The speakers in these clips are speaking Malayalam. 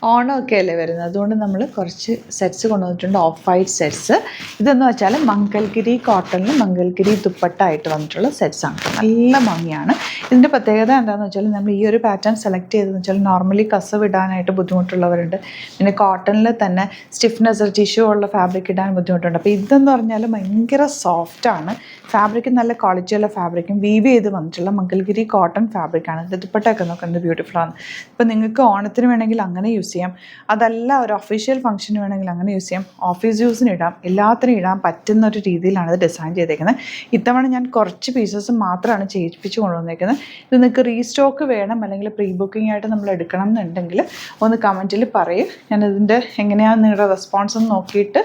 ഓണമൊക്കെ അല്ലേ വരുന്നത്, അതുകൊണ്ട് നമ്മൾ കുറച്ച് സെറ്റ്സ് കൊണ്ടുവന്നിട്ടുണ്ട്, ഓഫ് വൈറ്റ് സെറ്റ്സ്. ഇതെന്ന് വെച്ചാൽ മംഗൽഗിരി കോട്ടണിൽ മംഗൽഗിരി ദുപ്പട്ടായിട്ട് വന്നിട്ടുള്ള സെറ്റ്സാണ്. നല്ല ഭംഗിയാണ്. ഇതിൻ്റെ പ്രത്യേകത എന്താണെന്ന് വെച്ചാൽ നമ്മൾ ഈ ഒരു പാറ്റേൺ സെലക്ട് ചെയ്തതെന്ന് വെച്ചാൽ നോർമലി കസവ് ഇടാനായിട്ട് ബുദ്ധിമുട്ടുള്ളവരുണ്ട്, പിന്നെ കോട്ടണിൽ തന്നെ സ്റ്റിഫ്നെസ് ടിഷ്യൂ ഉള്ള ഫാബ്രിക് ഇടാൻ ബുദ്ധിമുട്ടുണ്ട്. അപ്പോൾ ഇതെന്ന് പറഞ്ഞാൽ ഭയങ്കര സോഫ്റ്റാണ്, ഫാബ്രിക് നല്ല ക്വാളിറ്റിയുള്ള ഫാബ്രിക്കും വീവ് ചെയ്ത് വന്നിട്ടുള്ള മംഗൽഗിരി കോട്ടൺ ഫാബ്രിക്കാണ്. ഇത് ദുപ്പട്ടയൊക്കെ നോക്കുന്നത് ബ്യൂട്ടിഫുൾ ആണ്. ഇപ്പോൾ നിങ്ങൾക്ക് ഓണത്തിന് വേണമെങ്കിൽ അങ്ങനെ യൂസ് ചെയ്യാം, അതല്ല ഒരു ഒഫീഷ്യൽ ഫംഗ്ഷന് വേണമെങ്കിൽ അങ്ങനെ യൂസ് ചെയ്യാം, ഓഫീസ് യൂസിന് ഇടാം, എല്ലാത്തിനും ഇടാൻ പറ്റുന്ന ഒരു രീതിയിലാണ് ഇത് ഡിസൈൻ ചെയ്തേക്കുന്നത്. ഇത്തവണ ഞാൻ കുറച്ച് പീസസ് മാത്രമാണ് ചെയ്യിപ്പിച്ച് കൊണ്ടുവന്നേക്കുന്നത്. ഇത് നിങ്ങൾക്ക് റീസ്റ്റോക്ക് വേണം അല്ലെങ്കിൽ പ്രീ ബുക്കിംഗ് ആയിട്ട് നമ്മൾ എടുക്കണം എന്നുണ്ടെങ്കിൽ ഒന്ന് കമൻറ്റിൽ പറയും, ഞാനിതിൻ്റെ എങ്ങനെയാണ് നിങ്ങളുടെ റെസ്പോൺസ് എന്ന് നോക്കിയിട്ട്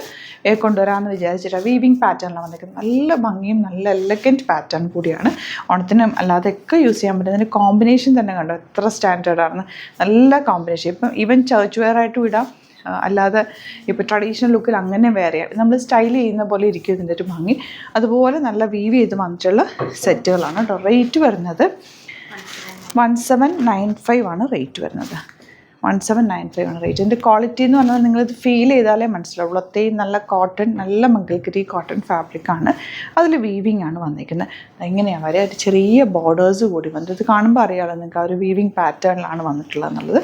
കൊണ്ടുവരാമെന്ന് വിചാരിച്ചിട്ടാണ്. വീവിങ് പാറ്റേണിലാണ് വന്നിരിക്കുന്നത്. നല്ല ഭംഗിയും നല്ല എലഗൻറ്റ് പാറ്റേൺ കൂടിയാണ്. ഓണത്തിനും അല്ലാതെയൊക്കെ യൂസ് ചെയ്യാൻ പറ്റും. അതിൻ്റെ കോമ്പിനേഷൻ തന്നെ കണ്ടോ എത്ര സ്റ്റാൻഡേർഡാണ്, നല്ല കോമ്പിനേഷൻ. ഇപ്പം ഈവൻ ചർച്ച് വെയർ ആയിട്ടും ഇടാം, അല്ലാതെ ഇപ്പോൾ ട്രഡീഷണൽ ലുക്കിൽ അങ്ങനെ വേറെ നമ്മൾ സ്റ്റൈൽ ചെയ്യുന്ന പോലെ ഇരിക്കും ഇതിൻ്റെ ഒരു ഭംഗി. അതുപോലെ നല്ല വീവ് ചെയ്ത് വന്നിട്ടുള്ള സെറ്റുകളാണ് കേട്ടോ. റേറ്റ് വരുന്നത് 1795 ആണ് റേറ്റ് വരുന്നത്. 1795 ആണ് റേറ്റ്. ഇതിൻ്റെ ക്വാളിറ്റി എന്ന് പറഞ്ഞാൽ നിങ്ങളിത് ഫീൽ ചെയ്താലേ മനസ്സിലാവുള്ളൂ. അത്രയും നല്ല കോട്ടൺ, നല്ല മംഗൽഗിരി കോട്ടൺ ഫാബ്രിക്കാണ്. അതിൽ വീവിങ് ആണ് വന്നിരിക്കുന്നത്. എങ്ങനെയാണ് വരെ ഒരു ചെറിയ ബോർഡേഴ്സ് കൂടി വന്നത്. ഇത് കാണുമ്പോൾ അറിയാമല്ലോ നിങ്ങൾക്ക് ആ ഒരു വീവിങ് പാറ്റേണിലാണ് വന്നിട്ടുള്ളത് എന്നുള്ളത്.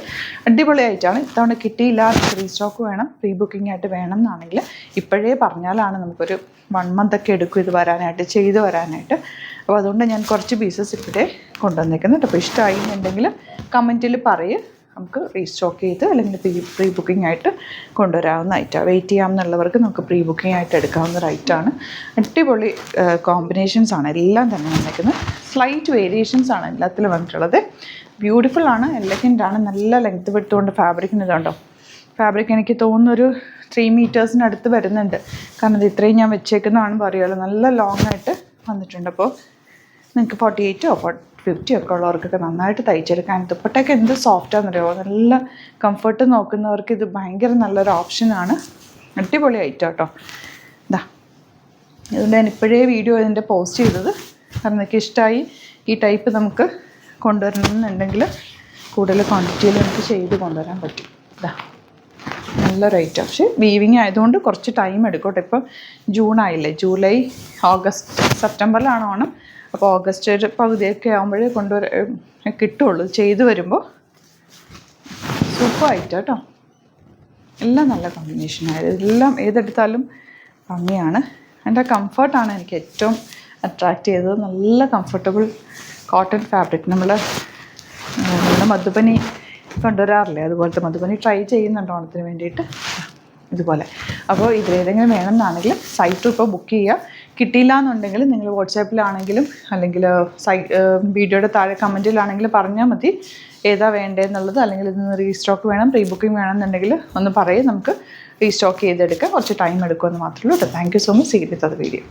അടിപൊളിയായിട്ടാണ്. ഇത്തവണ കിട്ടിയില്ല, റീസ്റ്റോക്ക് വേണം, പ്രീ ബുക്കിംഗ് ആയിട്ട് വേണം എന്നാണെങ്കിൽ ഇപ്പോഴേ പറഞ്ഞാലാണ് നമുക്കൊരു 1 മന്തൊക്കെ എടുക്കും ഇത് വരാനായിട്ട്, ചെയ്ത് വരാനായിട്ട്. അപ്പോൾ അതുകൊണ്ട് ഞാൻ കുറച്ച് പീസസ് ഇപ്പോഴേ കൊണ്ടുവന്നേക്കുന്നത്. അപ്പോൾ ഇഷ്ടമായി എന്നുണ്ടെങ്കിൽ കമൻറ്റിൽ പറയും, നമുക്ക് റീസ്റ്റോക്ക് ചെയ്ത് അല്ലെങ്കിൽ പ്രീ ബുക്കിംഗ് ആയിട്ട് കൊണ്ടുവരാവുന്ന ഐറ്റമാണ്. വെയിറ്റ് ചെയ്യാമെന്നുള്ളവർക്ക് നമുക്ക് പ്രീ ബുക്കിംഗ് ആയിട്ട് എടുക്കാവുന്ന ഒരു ഐറ്റമാണ്. അടിപൊളി കോമ്പിനേഷൻസ് ആണ് എല്ലാം തന്നെ വന്നിരിക്കുന്നത്. സ്ലൈറ്റ് വേരിയേഷൻസ് ആണ് എല്ലാത്തിലും വന്നിട്ടുള്ളത്. ബ്യൂട്ടിഫുൾ ആണ്, എലഗൻ്റ് ആണ്. നല്ല ലെങ്ത്ത് വിട്ടുകൊണ്ട് ഫാബ്രിക്കിന് ഇതുണ്ടോ, ഫാബ്രിക് എനിക്ക് തോന്നുന്നൊരു 3 മീറ്റേഴ്സിനടുത്ത് വരുന്നുണ്ട്. കാരണം ഇത് ഇത്രയും ഞാൻ വെച്ചേക്കുന്നതാണെന്ന് പറയുമല്ലോ, നല്ല ലോങ് ആയിട്ട് വന്നിട്ടുണ്ട്. അപ്പോൾ നിങ്ങൾക്ക് 48 50 ഒക്കെ ഉള്ളവർക്കൊക്കെ നന്നായിട്ട് തയ്ച്ചെടുക്കാൻ. ദുപ്പട്ടയൊക്കെ എന്ത് സോഫ്റ്റാണെന്നറിയോ, നല്ല കംഫർട്ട് നോക്കുന്നവർക്ക് ഇത് ഭയങ്കര നല്ലൊരു ഓപ്ഷനാണ്. അടിപൊളി ഐറ്റം കേട്ടോ. ഇതാ അതുകൊണ്ട് ഞാൻ ഇപ്പോഴേ വീഡിയോ ഇതിൻ്റെ പോസ്റ്റ് ചെയ്തത്, കാരണം എനിക്ക് ഇഷ്ടമായി. ഈ ടൈപ്പ് നമുക്ക് കൊണ്ടുവരണമെന്നുണ്ടെങ്കിൽ കൂടുതൽ ക്വാണ്ടിറ്റിയിൽ നമുക്ക് ചെയ്ത് കൊണ്ടുവരാൻ പറ്റും. ഇതാ നല്ല റേറ്റ്. പക്ഷേ വീവിങ് ആയതുകൊണ്ട് കുറച്ച് ടൈം എടുക്കട്ടെ. ഇപ്പം ജൂൺ ആയില്ലേ, ജൂലൈ, ഓഗസ്റ്റ്, സെപ്റ്റംബറിലാണ് ഓണം. അപ്പോൾ ഓഗസ്റ്റ് ഒരു പകുതിയൊക്കെ ആകുമ്പോഴേ കിട്ടുള്ളൂ. ചെയ്ത് വരുമ്പോൾ സൂപ്പർ ആയിട്ട് കേട്ടോ. എല്ലാം നല്ല കോമ്പിനേഷനായത്, എല്ലാം ഏതെടുത്താലും ഭംഗിയാണ്. എൻ്റെ കംഫർട്ടാണ് എനിക്ക് ഏറ്റവും അട്രാക്റ്റ് ചെയ്തത്. നല്ല കംഫർട്ടബിൾ കോട്ടൺ ഫാബ്രിക്. നമ്മുടെ മധുബനി കൊണ്ടുവരാറില്ലേ, അതുപോലത്തെ മധുബനി ട്രൈ ചെയ്യുന്നുണ്ട് ഓണത്തിന് വേണ്ടിയിട്ട് ഇതുപോലെ. അപ്പോൾ ഇതിലേതെങ്കിലും വേണമെന്നാണെങ്കിൽ സൈറ്റ് ഇപ്പോൾ ബുക്ക് ചെയ്യുക. കിട്ടിയില്ല എന്നുണ്ടെങ്കിൽ നിങ്ങൾ വാട്സാപ്പിലാണെങ്കിലും അല്ലെങ്കിൽ വീഡിയോയുടെ താഴെ കമൻറ്റിലാണെങ്കിലും പറഞ്ഞാൽ മതി ഏതാ വേണ്ടതെന്നുള്ളത്. അല്ലെങ്കിൽ ഇതിന് റീസ്റ്റോക്ക് വേണം, പ്രീ ബുക്കിംഗ് വേണമെന്നുണ്ടെങ്കിൽ ഒന്ന് പറയും, നമുക്ക് റീസ്റ്റോക്ക് ചെയ്തെടുക്കാം. കുറച്ച് ടൈം എടുക്കുമെന്ന് മാത്രമേ ഉള്ളൂ. Thank you so much. See with the video.